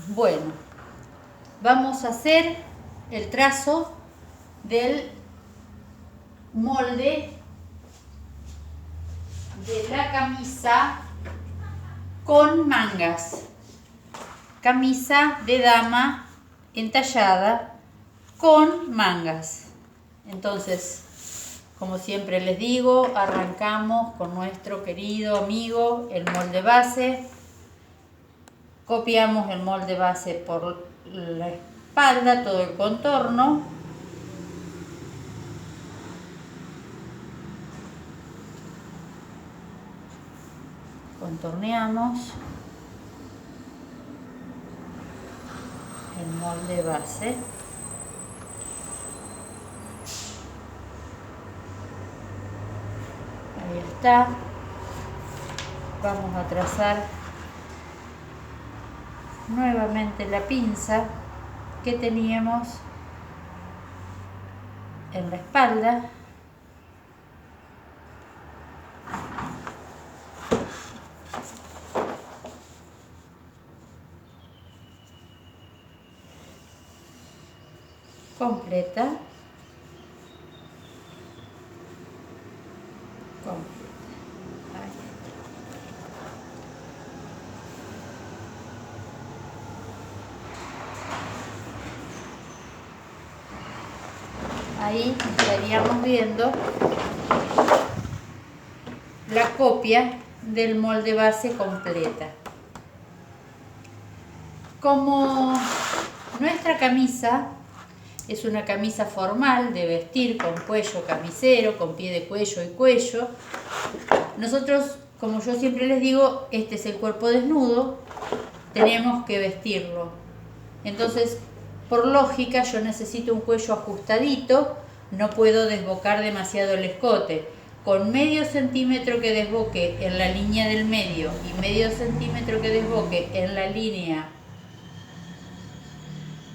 Bueno, vamos a hacer el trazo del molde de la camisa con mangas. Camisa de dama entallada con mangas. Entonces, como siempre les digo, arrancamos con nuestro querido amigo el molde base. Copiamos el molde base por la espalda, todo el contorno. Contorneamos el molde base. Ahí está. Vamos a trazar nuevamente la pinza que teníamos en la espalda. Completa. Ahí estaríamos viendo la copia del molde base completa. Como nuestra camisa es una camisa formal de vestir con cuello camisero, con pie de cuello y cuello, nosotros, como yo siempre les digo, este es el cuerpo desnudo, tenemos que vestirlo. Entonces, por lógica, yo necesito un cuello ajustadito, no puedo desbocar demasiado el escote. Con medio centímetro que desboque en la línea del medio y medio centímetro que desboque en la línea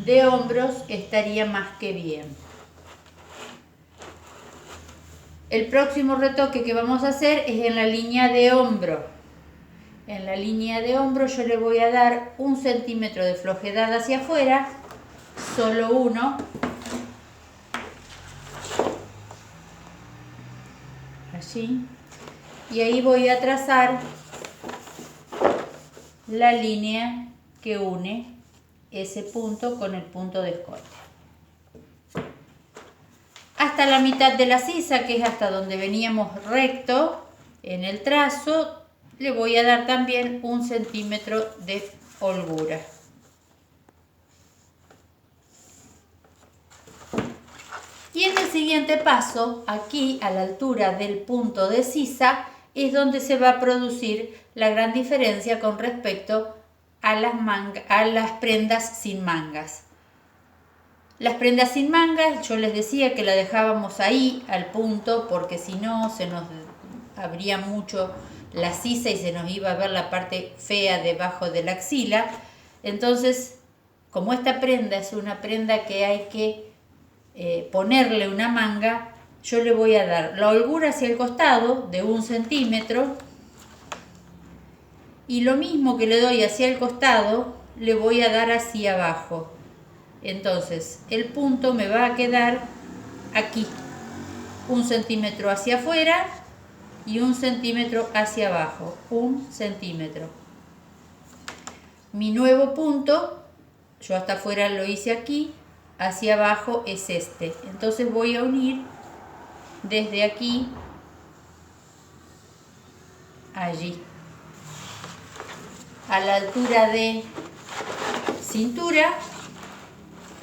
de hombros estaría más que bien. El próximo retoque que vamos a hacer es en la línea de hombro. En la línea de hombro yo le voy a dar 1 centímetro de flojedad hacia afuera, solo uno. Así. Y ahí voy a trazar la línea que une ese punto con el punto de escote. Hasta la mitad de la sisa, que es hasta donde veníamos recto en el trazo, le voy a dar también 1 centímetro de holgura. Y en el siguiente paso, aquí a la altura del punto de sisa, es donde se va a producir la gran diferencia con respecto a las prendas sin mangas. Las prendas sin mangas, yo les decía que la dejábamos ahí al punto, porque si no se nos abría mucho la sisa y se nos iba a ver la parte fea debajo de la axila. Entonces, como esta prenda es una prenda que hay que ponerle una manga, yo le voy a dar la holgura hacia el costado de 1 centímetro y lo mismo que le doy hacia el costado le voy a dar hacia abajo. Entonces el punto me va a quedar aquí, 1 centímetro hacia afuera y 1 centímetro hacia abajo, 1 centímetro. Mi nuevo punto, yo hasta afuera lo hice aquí, hacia abajo es este. Entonces voy a unir desde aquí allí, a la altura de cintura.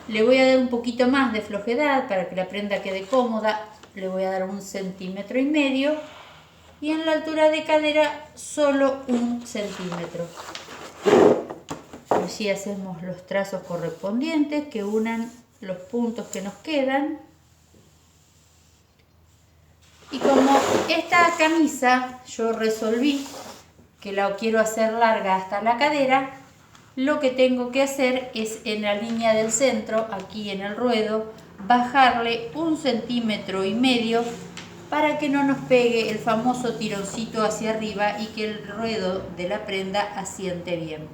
Le voy a dar un poquito más de flojedad para que la prenda quede cómoda, le voy a dar 1,5 centímetros y en la altura de cadera solo 1 centímetro. Así hacemos los trazos correspondientes que unan los puntos que nos quedan. Y como esta camisa yo resolví que la quiero hacer larga hasta la cadera, lo que tengo que hacer es en la línea del centro, aquí en el ruedo, bajarle 1,5 centímetros para que no nos pegue el famoso tironcito hacia arriba y que el ruedo de la prenda asiente bien.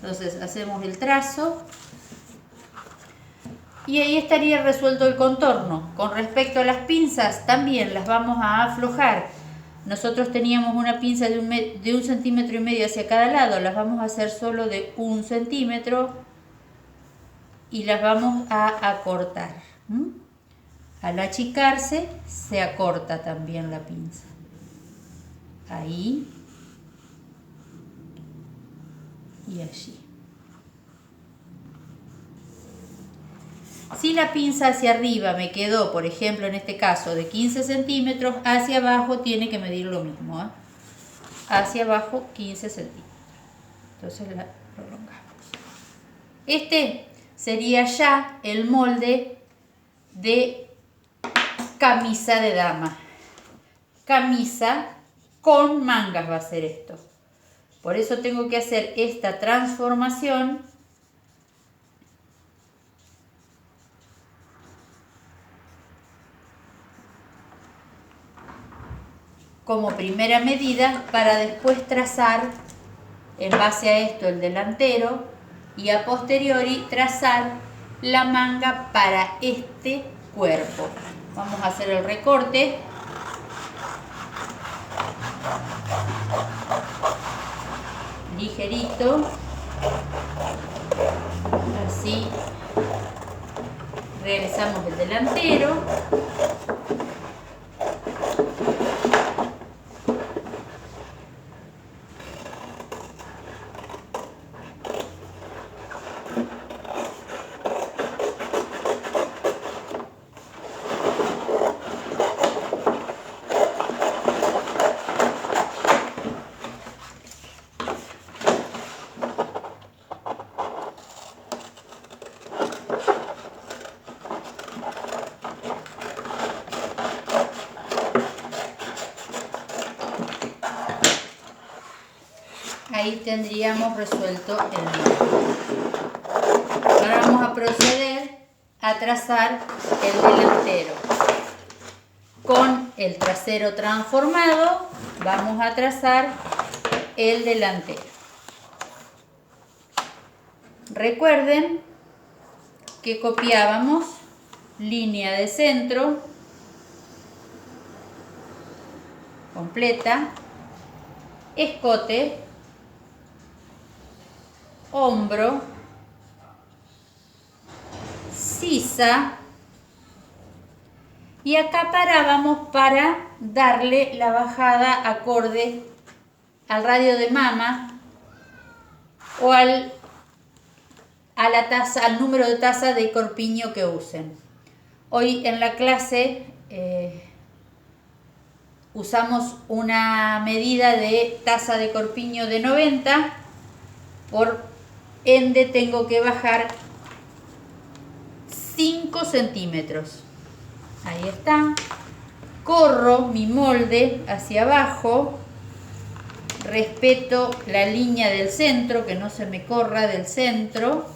Entonces hacemos el trazo y ahí estaría resuelto el contorno. Con respecto a las pinzas, también las vamos a aflojar. Nosotros teníamos una pinza de 1,5 centímetros hacia cada lado, las vamos a hacer solo de 1 centímetro y las vamos a acortar. Al achicarse se acorta también la pinza. Ahí y allí. Si la pinza hacia arriba me quedó, por ejemplo, en este caso de 15 centímetros, hacia abajo tiene que medir lo mismo, ¿eh? Hacia abajo 15 centímetros. Entonces la prolongamos. Este sería ya el molde de camisa de dama. Camisa con mangas va a ser esto. Por eso tengo que hacer esta transformación como primera medida para después trazar en base a esto el delantero y a posteriori trazar la manga para este cuerpo. Vamos a hacer el recorte. Ligerito. Así realizamos el delantero. Ahí tendríamos resuelto el molde. Ahora vamos a proceder a trazar el delantero. Con el trasero transformado vamos a trazar el delantero. Recuerden que copiábamos línea de centro completa, escote, hombro, sisa y acá parábamos para darle la bajada acorde al radio de mama o a la taza, al número de taza de corpiño que usen. Hoy en la clase usamos una medida de taza de corpiño de 90, por ende tengo que bajar 5 centímetros. Ahí está. Corro mi molde hacia abajo, respeto la línea del centro, que no se me corra del centro,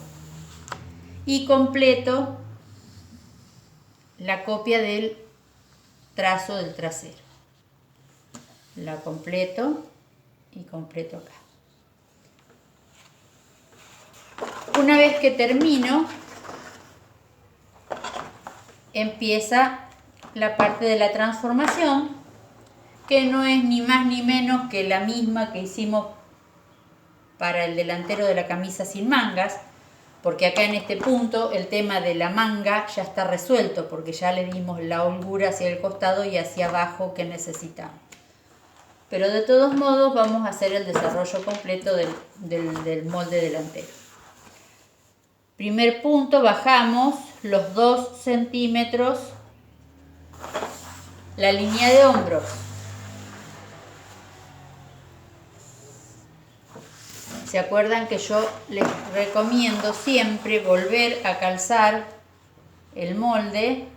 y completo la copia del trazo del trasero. La completo y completo acá. Una vez que termino, empieza la parte de la transformación, que no es ni más ni menos que la misma que hicimos para el delantero de la camisa sin mangas, porque acá en este punto el tema de la manga ya está resuelto, porque ya le dimos la holgura hacia el costado y hacia abajo que necesitamos. Pero de todos modos vamos a hacer el desarrollo completo del molde delantero. Primer punto, bajamos los 2 centímetros la línea de hombros. ¿Se acuerdan que yo les recomiendo siempre volver a calzar el molde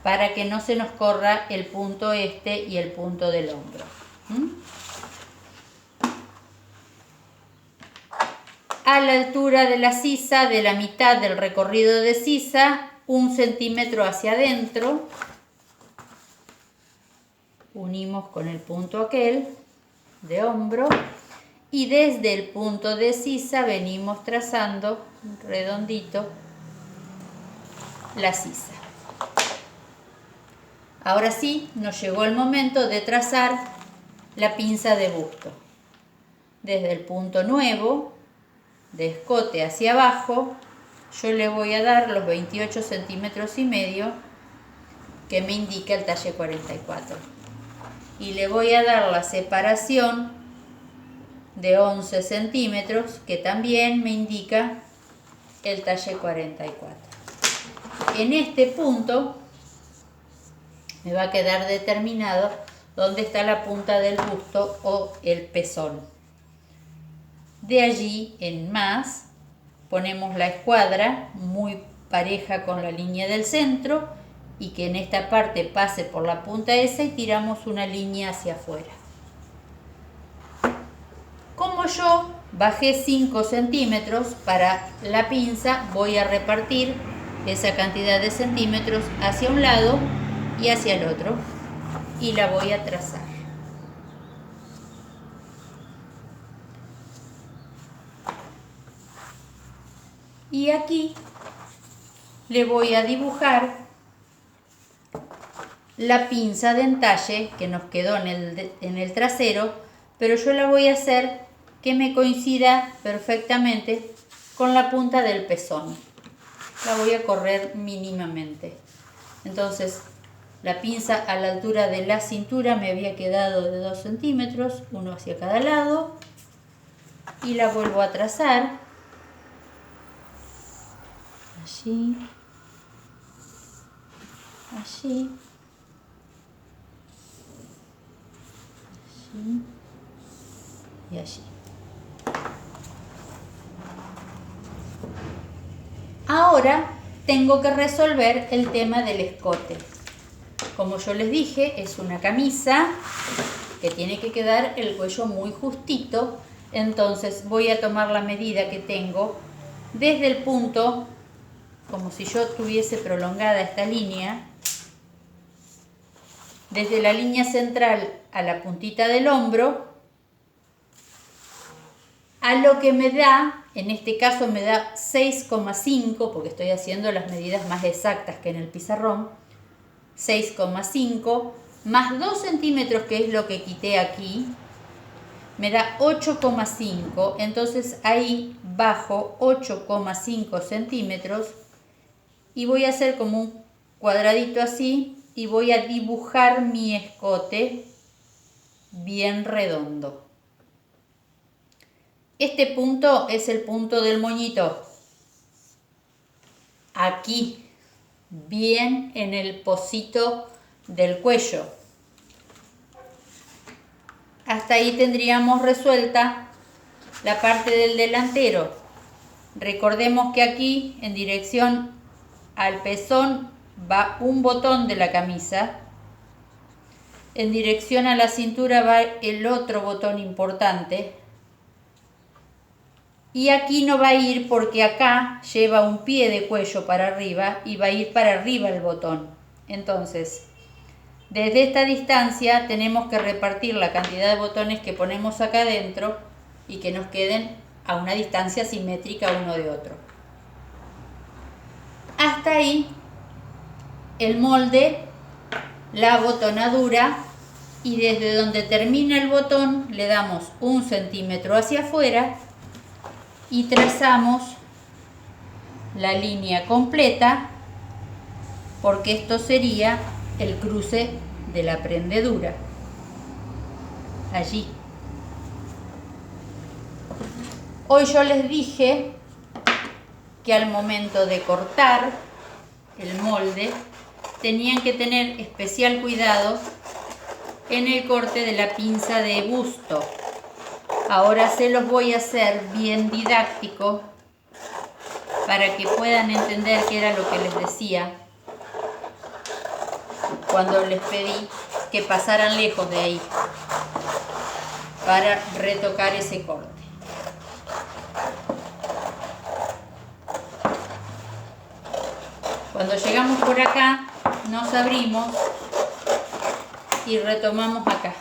para que no se nos corra el punto este y el punto del hombro? A la altura de la sisa, de la mitad del recorrido de sisa, 1 centímetro hacia adentro, unimos con el punto aquel de hombro y desde el punto de sisa venimos trazando redondito la sisa. Ahora sí, nos llegó el momento de trazar la pinza de busto. Desde el punto nuevo, de escote hacia abajo, yo le voy a dar los 28 centímetros y medio que me indica el talle 44. Y le voy a dar la separación de 11 centímetros que también me indica el talle 44. En este punto me va a quedar determinado dónde está la punta del busto o el pezón. De allí en más ponemos la escuadra muy pareja con la línea del centro y que en esta parte pase por la punta esa y tiramos una línea hacia afuera. Como yo bajé 5 centímetros para la pinza, voy a repartir esa cantidad de centímetros hacia un lado y hacia el otro y la voy a trazar. Y aquí le voy a dibujar la pinza de entalle que nos quedó en el trasero, pero yo la voy a hacer que me coincida perfectamente con la punta del pezón. La voy a correr mínimamente. Entonces, la pinza a la altura de la cintura me había quedado de 2 centímetros, uno hacia cada lado, y la vuelvo a trazar. Allí, allí, allí y allí. Ahora tengo que resolver el tema del escote. Como yo les dije, es una camisa que tiene que quedar el cuello muy justito, entonces voy a tomar la medida que tengo desde el punto, como si yo tuviese prolongada esta línea, desde la línea central a la puntita del hombro, a lo que me da, en este caso me da 6,5, porque estoy haciendo las medidas más exactas que en el pizarrón, 6,5 más 2 centímetros, que es lo que quité aquí, me da 8,5, entonces ahí bajo 8,5 centímetros y voy a hacer como un cuadradito así y voy a dibujar mi escote bien redondo. Este punto es el punto del moñito. Aquí, bien en el pocito del cuello. Hasta ahí tendríamos resuelta la parte del delantero. Recordemos que aquí, en dirección al pezón, va un botón de la camisa. En dirección a la cintura va el otro botón importante. Y aquí no va a ir porque acá lleva un pie de cuello para arriba y va a ir para arriba el botón. Entonces, desde esta distancia tenemos que repartir la cantidad de botones que ponemos acá adentro y que nos queden a una distancia simétrica uno de otro. Hasta ahí el molde, la botonadura, y desde donde termina el botón le damos 1 centímetro hacia afuera y trazamos la línea completa, porque esto sería el cruce de la prendedura. Allí. Hoy yo les dije que al momento de cortar el molde tenían que tener especial cuidado en el corte de la pinza de busto. Ahora se los voy a hacer bien didáctico para que puedan entender qué era lo que les decía cuando les pedí que pasaran lejos de ahí para retocar ese corte. Cuando llegamos por acá, nos abrimos y retomamos acá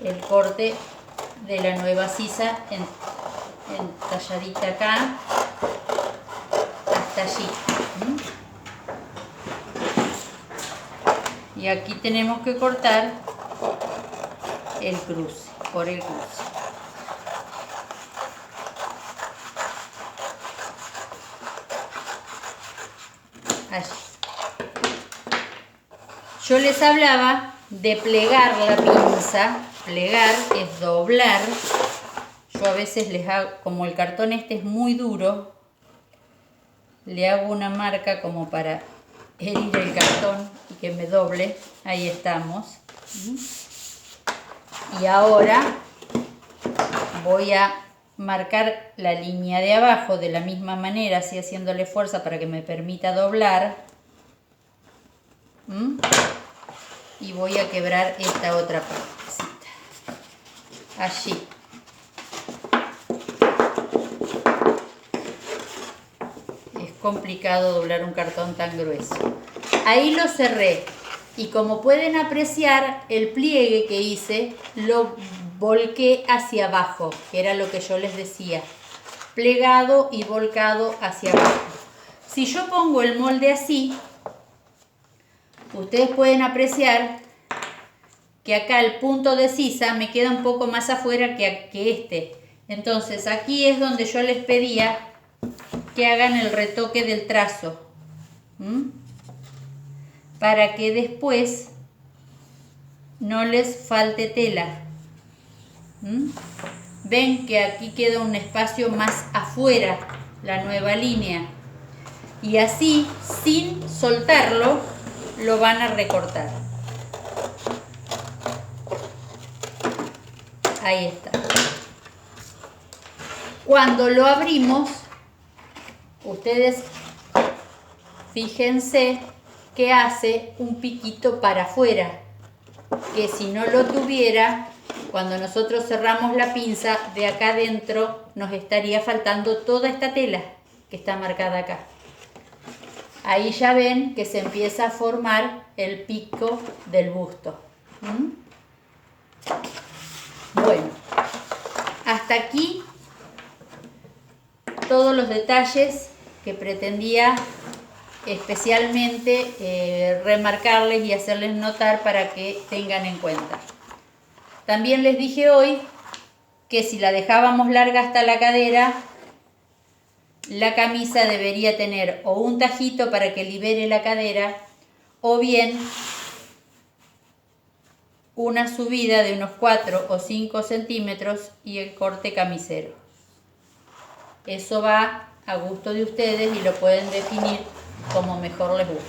el corte de la nueva sisa entalladita acá hasta allí. Y aquí tenemos que cortar el cruce, por el cruce. Allí. Yo les hablaba de plegar la pinza. Plegar es doblar. Yo a veces les hago, como el cartón este es muy duro, le hago una marca como para herir el cartón y que me doble. Ahí estamos. Y ahora voy a marcar la línea de abajo de la misma manera, así haciéndole fuerza para que me permita doblar. Y voy a quebrar esta otra partecita. Allí. Es complicado doblar un cartón tan grueso. Ahí lo cerré. Y como pueden apreciar, el pliegue que hice lo volqué hacia abajo, que era lo que yo les decía. Plegado y volcado hacia abajo. Si yo pongo el molde así, ustedes pueden apreciar que acá el punto de sisa me queda un poco más afuera que este. Entonces aquí es donde yo les pedía que hagan el retoque del trazo. Para que después no les falte tela. Ven que aquí queda un espacio más afuera, la nueva línea. Y así, sin soltarlo, lo van a recortar. Ahí está. Cuando lo abrimos, ustedes fíjense que hace un piquito para afuera, que si no lo tuviera, cuando nosotros cerramos la pinza, de acá adentro nos estaría faltando toda esta tela que está marcada acá. Ahí ya ven que se empieza a formar el pico del busto. Bueno, hasta aquí todos los detalles que pretendía especialmente remarcarles y hacerles notar para que tengan en cuenta. También les dije hoy que si la dejábamos larga hasta la cadera, la camisa debería tener o un tajito para que libere la cadera o bien una subida de unos 4 o 5 centímetros y el corte camisero. Eso va a gusto de ustedes y lo pueden definir como mejor les guste.